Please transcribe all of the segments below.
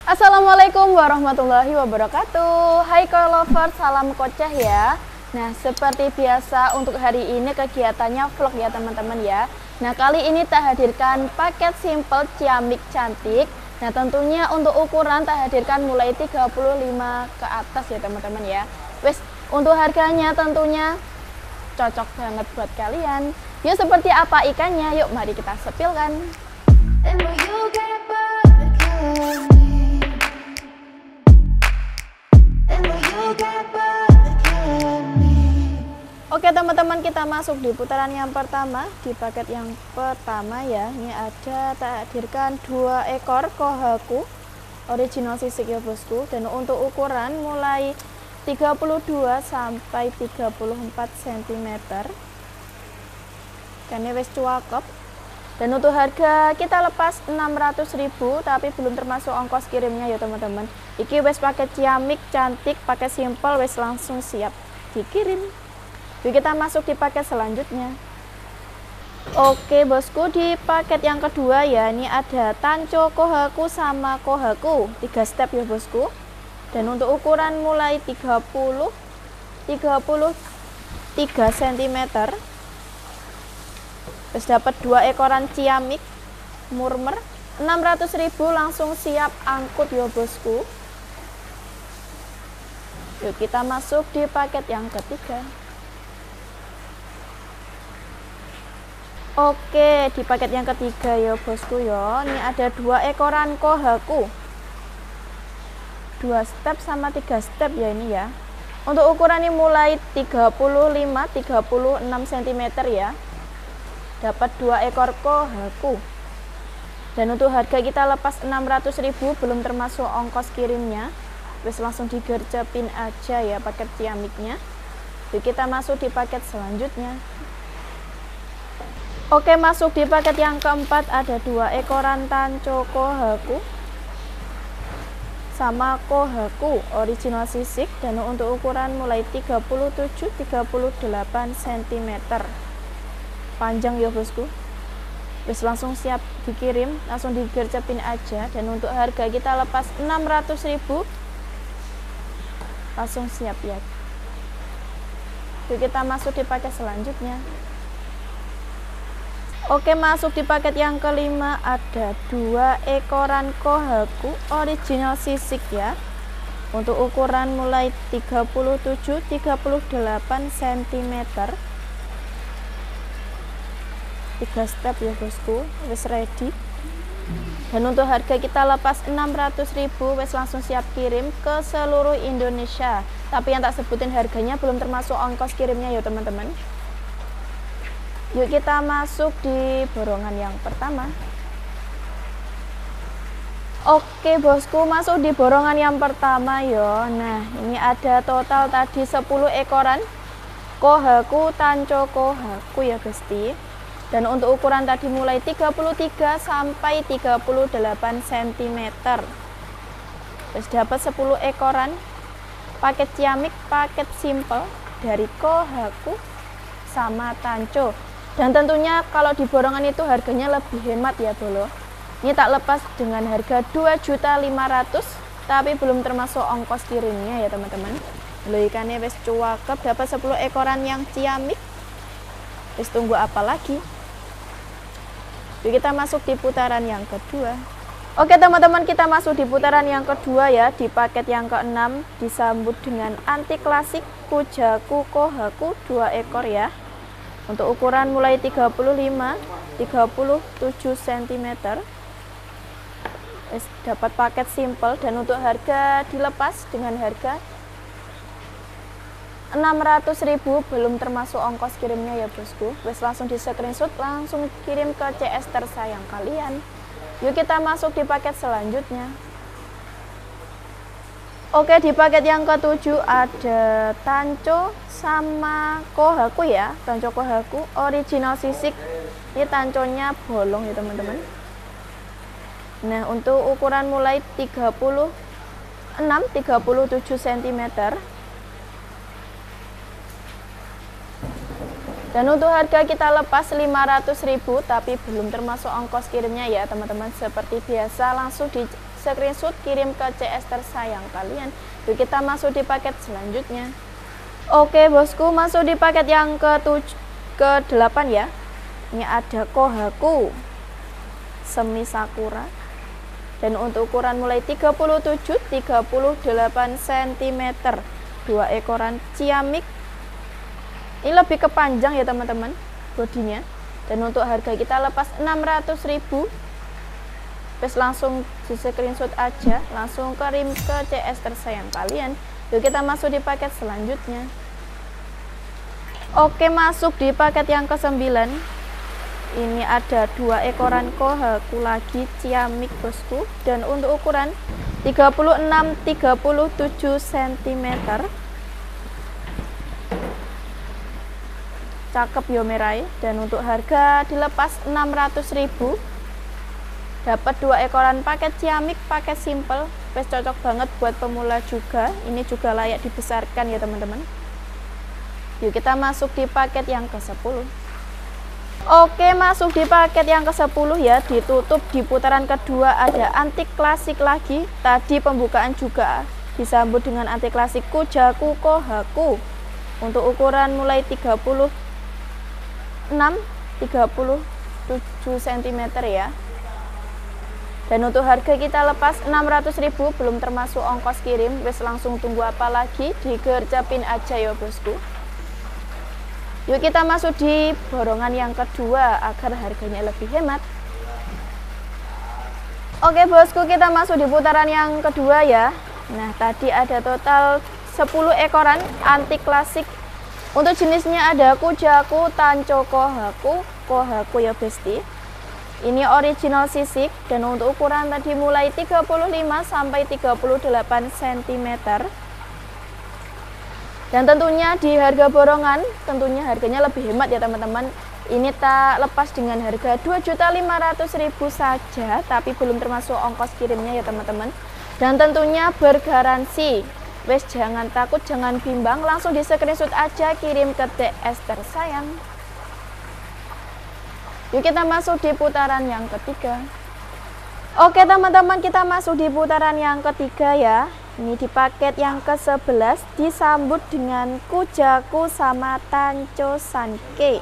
Assalamualaikum warahmatullahi wabarakatuh. Hai Koi Lover, salam kocah ya. Nah, seperti biasa untuk hari ini kegiatannya vlog ya teman-teman ya. Nah, kali ini tak hadirkan paket simple ciamik cantik. Nah, tentunya untuk ukuran tak hadirkan mulai 35 ke atas ya teman-teman ya. Wes, untuk harganya tentunya cocok banget buat kalian. Yuk, seperti apa ikannya? Yuk mari kita sepilkan. Oke teman-teman, kita masuk di putaran yang pertama. Di paket yang pertama ya, ini ada tak hadirkan 2 ekor kohaku original sisik ya bosku. Dan untuk ukuran mulai 32 sampai 34 cm. Ikannya wes cuakep. Dan untuk harga kita lepas 600.000, tapi belum termasuk ongkos kirimnya ya teman-teman. Iki wes paket ciamik cantik, pakai simple, wes langsung siap dikirim. Yuk kita masuk di paket selanjutnya. Oke bosku, di paket yang kedua ya, ini ada tanco kohaku sama kohaku 3 step ya bosku. Dan untuk ukuran mulai 33 cm. Terus dapat 2 ekoran ciamik murmer 600.000, langsung siap angkut ya bosku. Yuk kita masuk di paket yang ketiga. Oke, di paket yang ketiga ya bosku ya, ini ada 2 ekoran kohaku 2 step sama 3 step ya ini ya. Untuk ukuran ini mulai 35-36 cm ya. Dapat 2 ekor kohaku. Dan untuk harga kita lepas 600.000, belum termasuk ongkos kirimnya. Terus langsung digercepin aja ya paket ciamiknya. Yuk kita masuk di paket selanjutnya. Oke, masuk di paket yang keempat, ada 2 ekoran tanco kohaku sama kohaku original sisik. Dan untuk ukuran mulai 37-38 cm. Panjang ya bosku. Terus langsung siap dikirim, langsung digercepin aja. Dan untuk harga kita lepas 600.000, langsung siap ya. Yuk kita masuk di paket selanjutnya. Oke, masuk di paket yang kelima, ada 2 ekoran kohaku original sisik ya. Untuk ukuran mulai 37-38 cm. 3 step ya bosku, wes ready. Dan untuk harga kita lepas 600.000, wes langsung siap kirim ke seluruh Indonesia. Tapi yang tak sebutin harganya belum termasuk ongkos kirimnya ya teman-teman. Yuk kita masuk di borongan yang pertama. Oke bosku, masuk di borongan yang pertama ya. Nah, ini ada total tadi 10 ekoran kohaku tanco kohaku ya besti. Dan untuk ukuran tadi mulai 33 sampai 38 cm. Terus dapat 10 ekoran paket ciamik, paket simple dari kohaku sama tanco. Dan tentunya kalau di borongan itu harganya lebih hemat ya bolo. Ini tak lepas dengan harga 2.500.000, tapi belum termasuk ongkos kirimnya ya teman-teman. Lo ikannya wes cuakep, dapat 10 ekoran yang ciamik. Terus tunggu apa lagi? Yuk kita masuk di putaran yang kedua. Oke teman-teman, kita masuk di putaran yang kedua ya. Di paket yang keenam disambut dengan anti klasik kujaku kohaku 2 ekor ya. Untuk ukuran mulai 35-37 cm. Dapat paket simple. Dan untuk harga dilepas dengan harga 600.000, belum termasuk ongkos kirimnya ya bosku. Wes langsung di screenshot, langsung kirim ke CS tersayang kalian. Yuk kita masuk di paket selanjutnya. Oke, di paket yang ketujuh ada tanco sama kohaku ya. Tanco kohaku original sisik. Ini tanconya bolong ya teman-teman. Nah, untuk ukuran mulai 36-37 cm. Dan untuk harga kita lepas 500.000, tapi belum termasuk ongkos kirimnya ya teman-teman. Seperti biasa langsung di screenshot, kirim ke CS tersayang kalian. Yuk kita masuk di paket selanjutnya. Oke bosku, masuk di paket yang ke-8 ya. Ini ada Kohaku Semi Sakura. Dan untuk ukuran mulai 37-38 cm. 2 ekoran ciamik. Ini lebih ke panjang ya teman-teman bodinya. Dan untuk harga kita lepas 600.000. Terus langsung di screenshot aja, langsung kirim ke CS tersayang kalian. Yuk kita masuk di paket selanjutnya. Oke, masuk di paket yang ke-9. Ini ada 2 ekoran Kohaku lagi ciamik bosku. Dan untuk ukuran 36-37 cm. Cakep yo merai. Dan untuk harga dilepas 600.000. Dapat 2 ekoran paket ciamik, paket simple. Wes cocok banget buat pemula juga. Ini juga layak dibesarkan ya teman-teman. Yuk kita masuk di paket yang ke-10. Oke, masuk di paket yang ke-10 ya. Ditutup di putaran kedua ada antik klasik lagi. Tadi pembukaan juga disambut dengan antik klasik Kujaku Kohaku. Untuk ukuran mulai 36-37 cm ya. Dan untuk harga kita lepas 600.000, belum termasuk ongkos kirim. Wes langsung tunggu apa lagi, digercepin aja ya bosku. Yuk kita masuk di borongan yang kedua agar harganya lebih hemat. Oke bosku, kita masuk di putaran yang kedua ya. Nah tadi ada total 10 ekoran antik klasik. Untuk jenisnya ada Kujaku Tancho Kohaku, Kohaku ya besti. Ini original sisik dan untuk ukuran tadi mulai 35 sampai 38 cm. Dan tentunya di harga borongan, tentunya harganya lebih hemat ya teman-teman. Ini tak lepas dengan harga 2.500.000 saja, tapi belum termasuk ongkos kirimnya ya teman-teman. Dan tentunya bergaransi. Wes jangan takut, jangan bimbang, langsung di screenshot aja, kirim ke TS tersayang. Yuk kita masuk di putaran yang ketiga. Oke teman-teman, kita masuk di putaran yang ketiga ya. Ini di paket yang ke-11 disambut dengan Kujaku sama Tancho Sanke.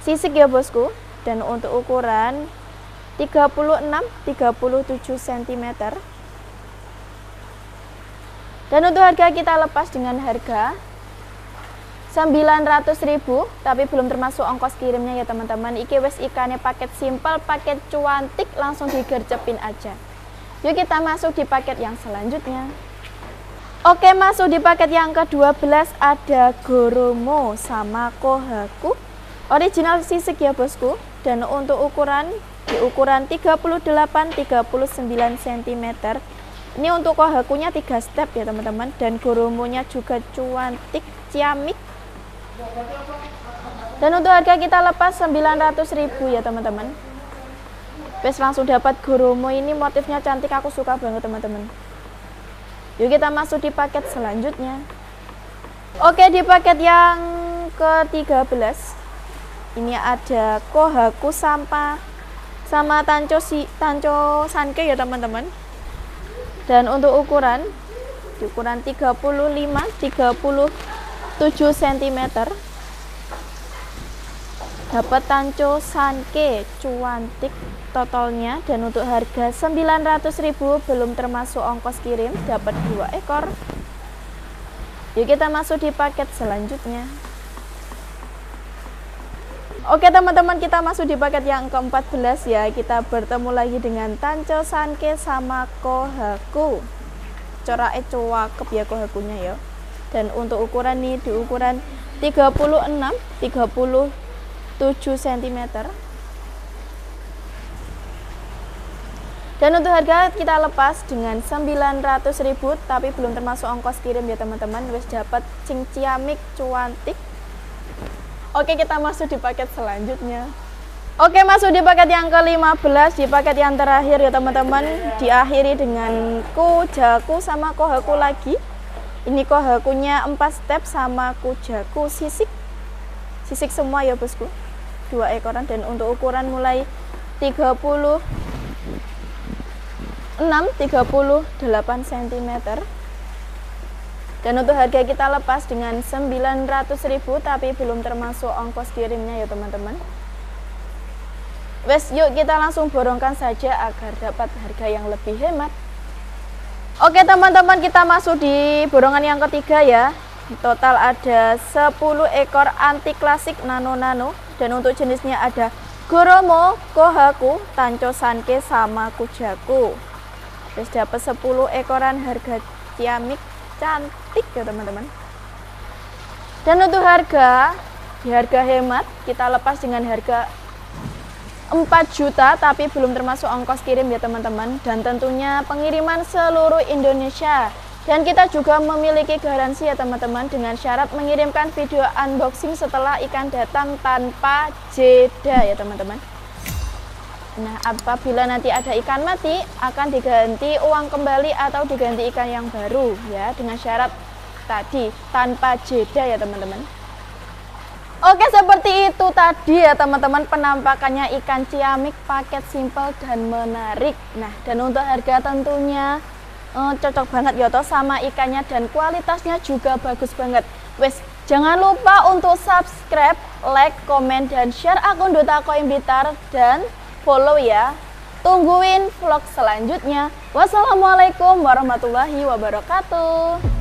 Sisik ya bosku. Dan untuk ukuran 36-37 cm. Dan untuk harga kita lepas dengan harga 900.000, tapi belum termasuk ongkos kirimnya ya teman-teman. Iki wes ikannya paket simple, paket cuantik, langsung digercepin aja. Yuk kita masuk di paket yang selanjutnya. Oke, masuk di paket yang ke-12 ada Goromo sama Kohaku. Original sisik ya bosku. Dan untuk ukuran di ukuran 38-39 cm. Ini untuk Kohakunya 3 step ya teman-teman. Dan Goromonya juga cuantik, ciamik. Dan untuk harga kita lepas 900.000 ya teman-teman. Wes langsung dapat Goromo, ini motifnya cantik, aku suka banget teman-teman. Yuk kita masuk di paket selanjutnya. Oke, di paket yang ke-13 ini ada Kohaku sama Tancho Sanke ya teman-teman. Dan untuk ukuran di ukuran 35-37 cm. Dapat Tancho Sanke cuantik totalnya. Dan untuk harga 900.000, belum termasuk ongkos kirim, dapat 2 ekor. Yuk kita masuk di paket selanjutnya. Oke teman-teman, kita masuk di paket yang ke-14 ya. Kita bertemu lagi dengan Tancho Sanke sama Kohaku. Corake cakep ya Kohakunya ya. Dan untuk ukuran nih di ukuran 36-37 cm. Dan untuk harga kita lepas dengan 900.000, tapi belum termasuk ongkos kirim ya teman-teman. Wes dapat ciamik cuantik. Oke, kita masuk di paket selanjutnya. Oke, masuk di paket yang ke-15, di paket yang terakhir ya teman-teman. Diakhiri dengan Kujaku sama Kohaku lagi. Ini Kohakunya 4 step sama Kujaku sisik. Sisik semua ya bosku. 2 ekoran dan untuk ukuran mulai 36 38 cm. Dan untuk harga kita lepas dengan 900.000, tapi belum termasuk ongkos kirimnya ya teman-teman. Wes, yuk kita langsung borongkan saja agar dapat harga yang lebih hemat. Oke teman-teman, kita masuk di borongan yang ketiga ya. Total ada 10 ekor anti klasik nano-nano. Dan untuk jenisnya ada Goromo, Kohaku, Tancho Sanke, sama Kujaku. Terus dapat 10 ekoran, harga ciamik cantik ya teman-teman. Dan untuk harga, di harga hemat kita lepas dengan harga 4 juta, tapi belum termasuk ongkos kirim ya teman-teman. Dan tentunya pengiriman seluruh Indonesia. Dan kita juga memiliki garansi ya teman-teman, dengan syarat mengirimkan video unboxing setelah ikan datang tanpa jeda ya teman-teman. Nah, apabila nanti ada ikan mati, akan diganti uang kembali atau diganti ikan yang baru ya, dengan syarat tadi tanpa jeda ya teman-teman. Oke, seperti itu tadi ya teman-teman penampakannya ikan ciamik, paket simple dan menarik. Nah, dan untuk harga tentunya cocok banget ya toh sama ikannya, dan kualitasnya juga bagus banget. Wes, jangan lupa untuk subscribe, like, komen, dan share akun Duta Koin Blitar, dan follow ya. Tungguin vlog selanjutnya. Wassalamualaikum warahmatullahi wabarakatuh.